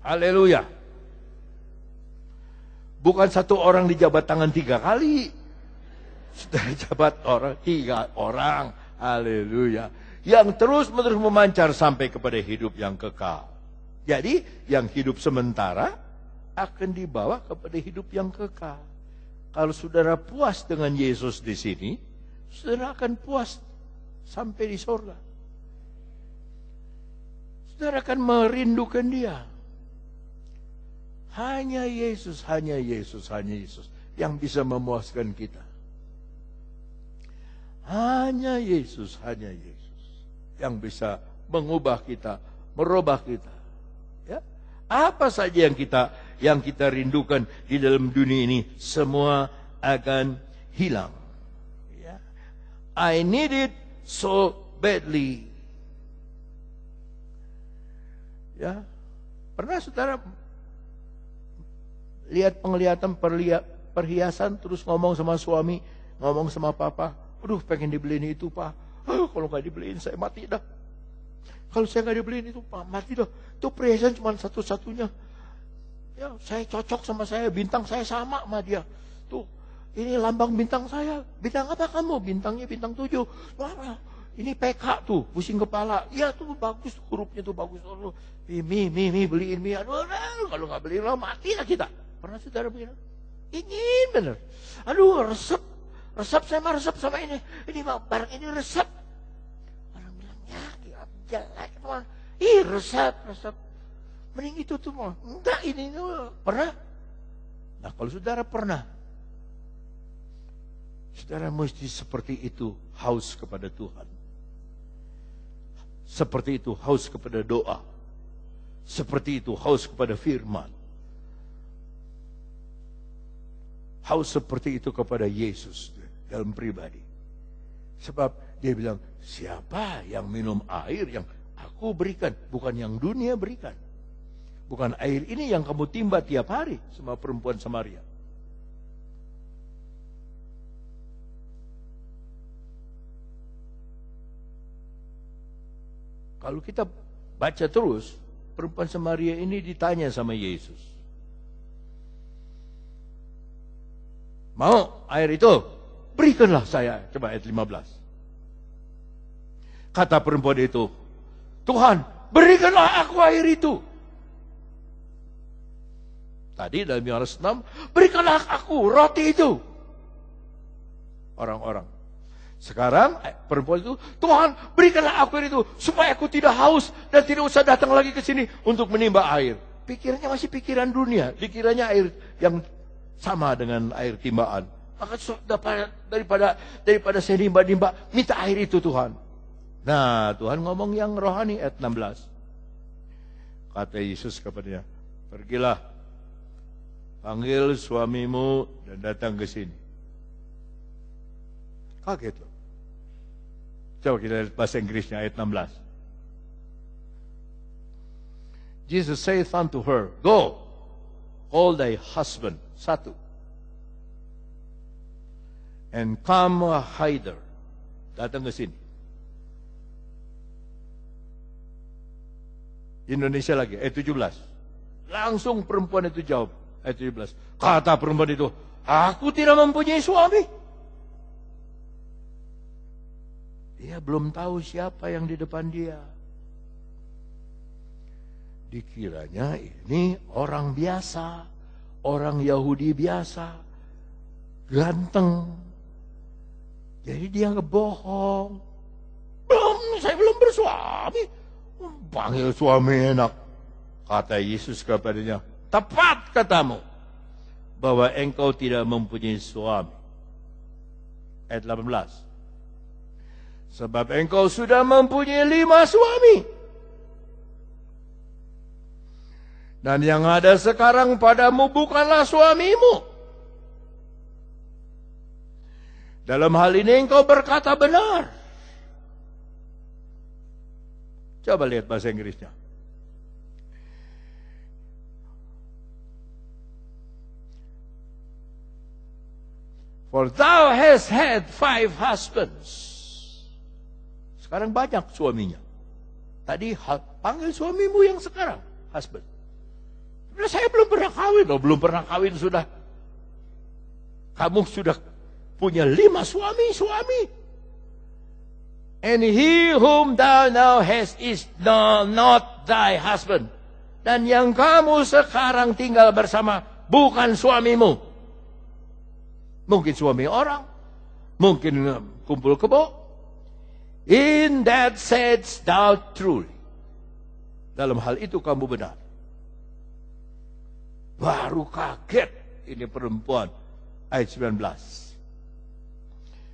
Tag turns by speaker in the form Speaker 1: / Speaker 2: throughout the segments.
Speaker 1: Haleluya. Bukan satu orang dijabat tangan 3 kali. Sudah jabat orang 3 orang. Haleluya. Yang terus-menerus memancar sampai kepada hidup yang kekal. Jadi yang hidup sementara akan dibawa kepada hidup yang kekal. Kalau saudara puas dengan Yesus di sini, saudara akan puas sampai di surga. Saudara akan merindukan Dia. Hanya Yesus, hanya Yesus, hanya Yesus yang bisa memuaskan kita. Hanya Yesus yang bisa mengubah kita, merubah kita. Ya, apa saja yang kita rindukan di dalam dunia ini semua akan hilang. Ya. I need it so badly. Ya, pernah saudara lihat penglihatan perhiasan terus ngomong sama suami, ngomong sama papa, aduh pengen dibeliin itu pak, kalau nggak dibeliin saya mati dah. Kalau saya nggak dibeliin itu pak mati dah. Itu perhiasan cuma satu-satunya. Ya saya cocok sama saya, bintang saya sama dia. Tuh ini lambang bintang saya. Bintang apa kamu? Bintangnya bintang 7. Wah, ini PK tuh, pusing kepala. Iya tuh bagus, hurufnya tuh bagus. Mi beliin mi. Aduh, kalau nggak beliin lo mati lah kita. Pernah saudara begini? Ingin bener. Aduh, resep saya mah resep sama ini. Ini mah barang ini resep. Orang bilang ya jelek mah. Ih resep. Mending itu tuh mah. Enggak ini pernah. Nah kalau saudara pernah, saudara mesti seperti itu haus kepada Tuhan. Seperti itu haus kepada doa. Seperti itu haus kepada firman. Haus seperti itu kepada Yesus dalam pribadi. Sebab dia bilang, siapa yang minum air yang aku berikan, bukan yang dunia berikan. Bukan air ini yang kamu timba tiap hari sama perempuan Samaria. Kalau kita baca terus, perempuan Samaria ini ditanya sama Yesus. Mau air itu? Berikanlah saya. Coba ayat 15. Kata perempuan itu, Tuhan, berikanlah aku air itu. Tadi dalam Yohanes 6, berikanlah aku roti itu. Orang-orang. Sekarang perempuan itu, Tuhan, berikanlah aku air itu supaya aku tidak haus dan tidak usah datang lagi ke sini untuk menimba air. Pikirannya masih pikiran dunia. Dikiranya air yang sama dengan air timbaan. Maka daripada saya nimba-nimba, minta air itu Tuhan. Nah, Tuhan ngomong yang rohani ayat 16. Kata Yesus kepadanya, pergilah, panggil suamimu dan datang ke sini. Kaget loh. Coba kita lihat bahasa Inggrisnya ayat 16. Jesus saith unto her, go, call thy husband. 1. And come hither. Datang ke sini. Indonesia lagi, ayat 17. Langsung perempuan itu jawab, ayat 17. Kata perempuan itu, aku tidak mempunyai suami. Dia belum tahu siapa yang di depan dia. Dikiranya ini orang biasa. Orang Yahudi biasa, ganteng. Jadi dia ngebohong. Saya belum bersuami. Panggil suami enak. Kata Yesus kepadanya, tepat katamu, bahwa engkau tidak mempunyai suami. Ayat 18. Sebab engkau sudah mempunyai 5 suami. Dan yang ada sekarang padamu bukanlah suamimu. Dalam hal ini engkau berkata benar. Coba lihat bahasa Inggrisnya. For thou hast had 5 husbands. Sekarang banyak suaminya. Tadi panggil suamimu yang sekarang, husband. Saya belum pernah kawin. Oh, belum pernah kawin sudah. Kamu sudah punya 5 suami. And he whom thou now hast is not thy husband. Dan yang kamu sekarang tinggal bersama bukan suamimu. Mungkin suami orang. Mungkin kumpul kebo. In that saidst thou truly. Dalam hal itu kamu benar. Baru kaget ini perempuan. Ayat 19.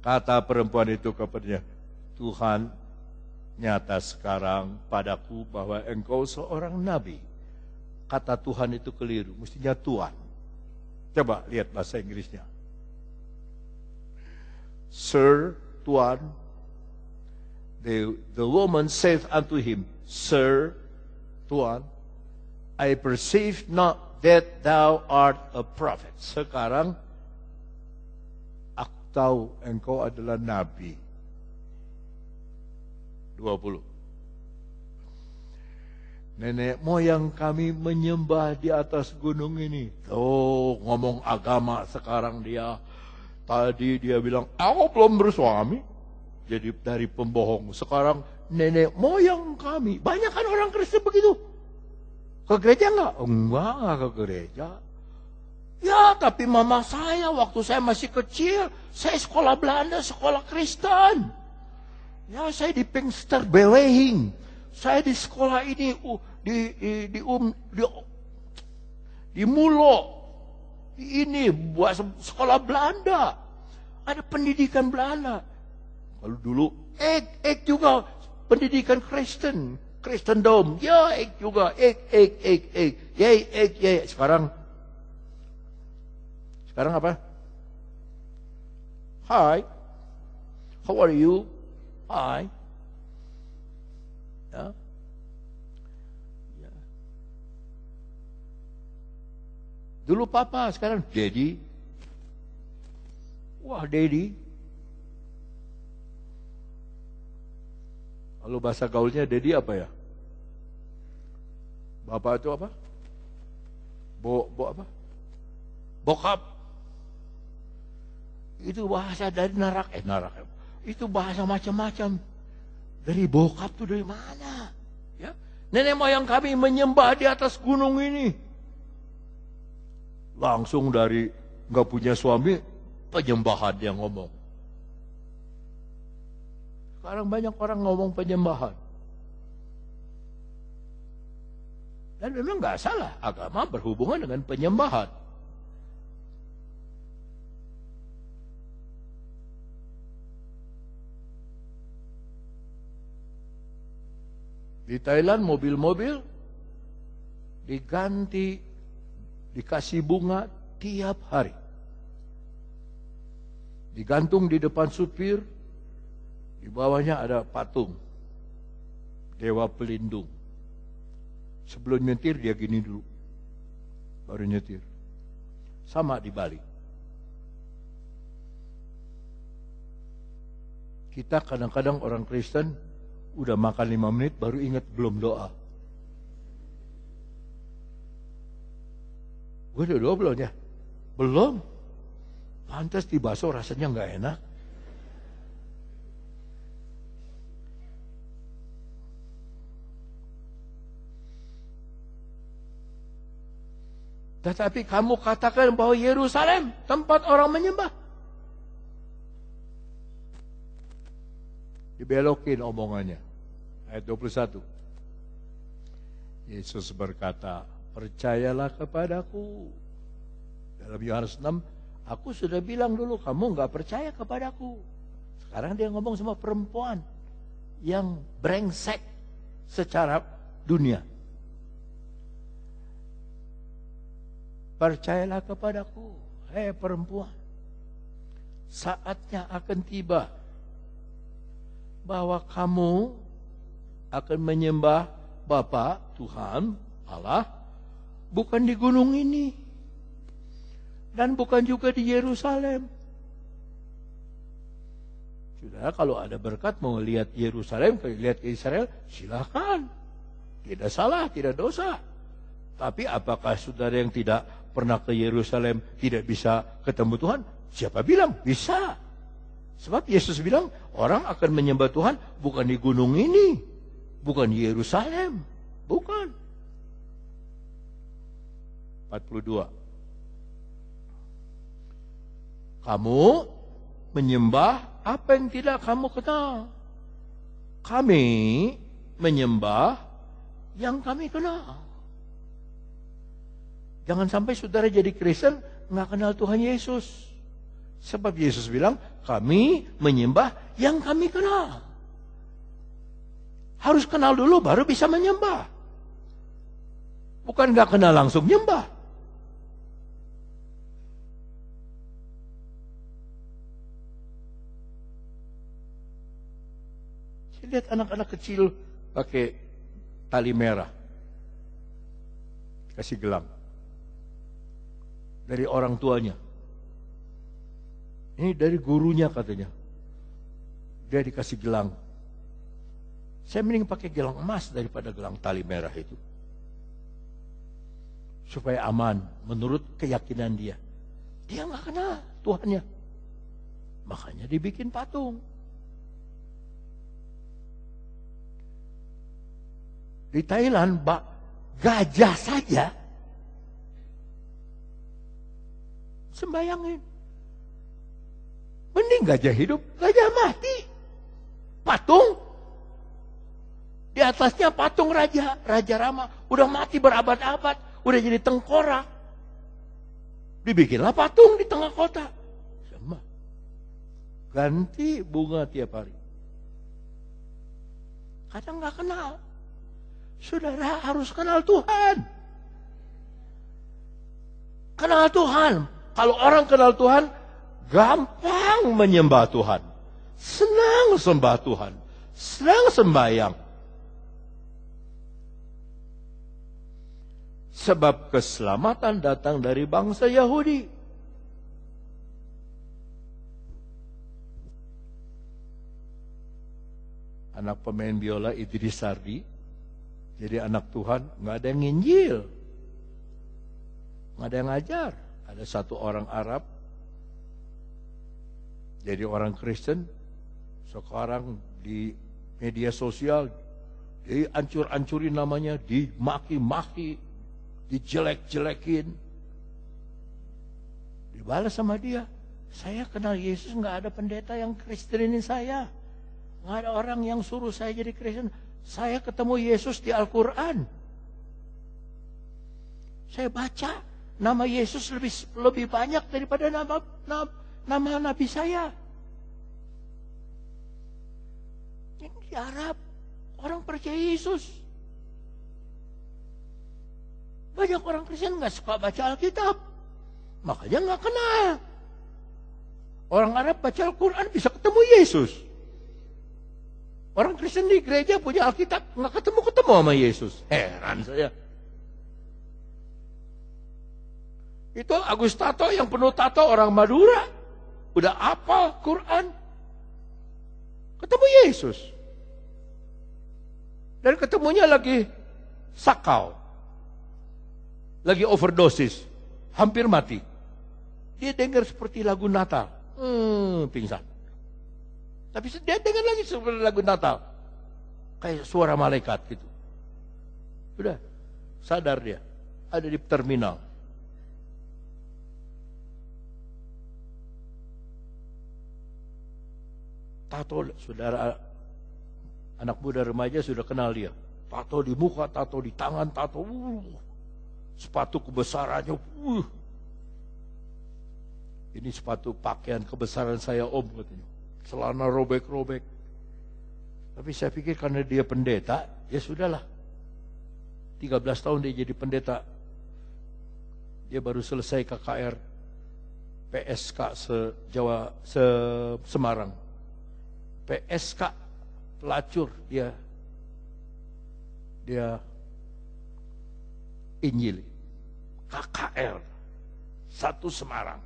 Speaker 1: Kata perempuan itu kepadanya, Tuhan, nyata sekarang padaku bahwa engkau seorang nabi. Kata Tuhan itu keliru, mestinya Tuhan. Coba lihat bahasa Inggrisnya. Sir, Tuan. The woman said unto him, Sir, Tuan, I perceive not that thou art a prophet. Sekarang aku tahu engkau adalah nabi. 20. Nenek moyang kami menyembah di atas gunung ini. Oh, ngomong agama sekarang dia. Tadi dia bilang, aku belum bersuami. Jadi dari pembohong. Sekarang nenek moyang kami. Banyak kan orang Kristen begitu. Ke gereja enggak? Enggak ke gereja. Ya, tapi mama saya waktu saya masih kecil, saya sekolah Belanda, sekolah Kristen. Ya, saya di Pinksterbeweging. Saya di sekolah ini di Mulo. Ini buat sekolah Belanda. Ada pendidikan Belanda. Kalau dulu ek juga pendidikan Kristen, Kristendom. Ya, ek juga ek. Sekarang apa? Hi. How are you? Hi. Ya. Dulu papa, sekarang daddy. Wah, daddy. Kalau bahasa gaulnya daddy apa ya? Bapak itu apa? Apa? Bokap. Itu bahasa dari neraka. Itu bahasa macam-macam. Dari bokap tuh dari mana? Ya. Nenek moyang kami menyembah di atas gunung ini. Langsung dari nggak punya suami, penyembahan yang ngomong. Sekarang banyak orang ngomong penyembahan. Dan memang nggak salah, agama berhubungan dengan penyembahan. Di Thailand mobil-mobil diganti, dikasih bunga tiap hari. Digantung di depan supir, di bawahnya ada patung Dewa Pelindung. Sebelum nyetir dia gini dulu, baru nyetir. Sama di Bali. Kita kadang-kadang orang Kristen udah makan 5 menit baru ingat belum doa. Gue udah doa belum ya? Belum. Pantas di bakso rasanya nggak enak. Tetapi kamu katakan bahwa Yerusalem tempat orang menyembah. Dibelokin omongannya. Ayat 21. Yesus berkata, percayalah kepadaku. Dalam Yohanes 6, aku sudah bilang dulu, kamu nggak percaya kepadaku. Sekarang dia ngomong sama perempuan yang brengsek secara dunia. Percayalah kepadaku, hei perempuan. Saatnya akan tiba bahwa kamu akan menyembah Bapa, Tuhan, Allah, bukan di gunung ini. Dan bukan juga di Yerusalem. Sudah, kalau ada berkat mau lihat Yerusalem, lihat Israel, silakan. Tidak salah, tidak dosa. Tapi apakah saudara yang tidak pernah ke Yerusalem tidak bisa ketemu Tuhan? Siapa bilang? Bisa. Sebab Yesus bilang orang akan menyembah Tuhan bukan di gunung ini, bukan di Yerusalem, bukan. 42. Kamu menyembah apa yang tidak kamu kenal. Kami menyembah yang kami kenal. Jangan sampai saudara jadi Kristen nggak kenal Tuhan Yesus. Sebab Yesus bilang, kami menyembah yang kami kenal. Harus kenal dulu baru bisa menyembah. Bukan nggak kenal langsung nyembah. Saya lihat anak-anak kecil pakai tali merah. Kasih gelang. Dari orang tuanya. Ini dari gurunya katanya. Dia dikasih gelang. Saya mending pakai gelang emas daripada gelang tali merah itu. Supaya aman menurut keyakinan dia. Dia nggak kenal Tuhannya. Makanya dibikin patung. Di Thailand, gajah saja sembayangin. Mending gajah hidup, gajah mati. Patung. Di atasnya patung Raja Rama. Udah mati berabad-abad. Udah jadi tengkorak. Dibikinlah patung di tengah kota. Sama. Ganti bunga tiap hari. Kadang gak kenal. Saudara harus kenal Tuhan. Kenal Tuhan. Kalau orang kenal Tuhan, gampang menyembah Tuhan. Senang sembah Tuhan. Senang sembahyang. Sebab keselamatan datang dari bangsa Yahudi. Anak pemain biola Idris Sardi, jadi anak Tuhan, nggak ada yang nginjil, nggak ada yang ngajar. Ada satu orang Arab, jadi orang Kristen, sekarang di media sosial, dihancur-hancurin namanya, dimaki-maki, dijelek-jelekin. Dibalas sama dia, saya kenal Yesus, nggak ada pendeta yang Kristenin saya. Nggak ada orang yang suruh saya jadi Kristen. Saya ketemu Yesus di Al-Quran. Saya baca nama Yesus lebih banyak daripada nama Nabi saya. Ini di Arab, orang percaya Yesus. Banyak orang Kristen nggak suka baca Alkitab, makanya nggak kenal. Orang Arab baca Al-Quran bisa ketemu Yesus. Orang Kristen di gereja punya Alkitab, nggak ketemu-ketemu sama Yesus. Heran saya. Itu Agus Tato yang penuh tato orang Madura. Udah hafal Quran. Ketemu Yesus. Dan ketemunya lagi sakau. Lagi overdosis. Hampir mati. Dia dengar seperti lagu Natal. Pingsan. Tapi dia dengar lagi seperti lagu Natal. Kayak suara malaikat gitu. Udah. Sadar dia. Ada di terminal. Tato, saudara, anak muda remaja sudah kenal dia. Tato di muka, tato di tangan, tato. Sepatu kebesarannya. Ini sepatu pakaian kebesaran saya om katanya. Celana robek-robek. Tapi saya pikir karena dia pendeta, ya sudahlah. 13 tahun dia jadi pendeta. Dia baru selesai KKR PSK Semarang. PSK pelacur dia Injil. KKR 1 Semarang.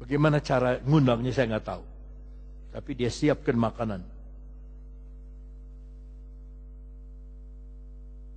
Speaker 1: Bagaimana cara ngundangnya saya nggak tahu. Tapi dia siapkan makanan.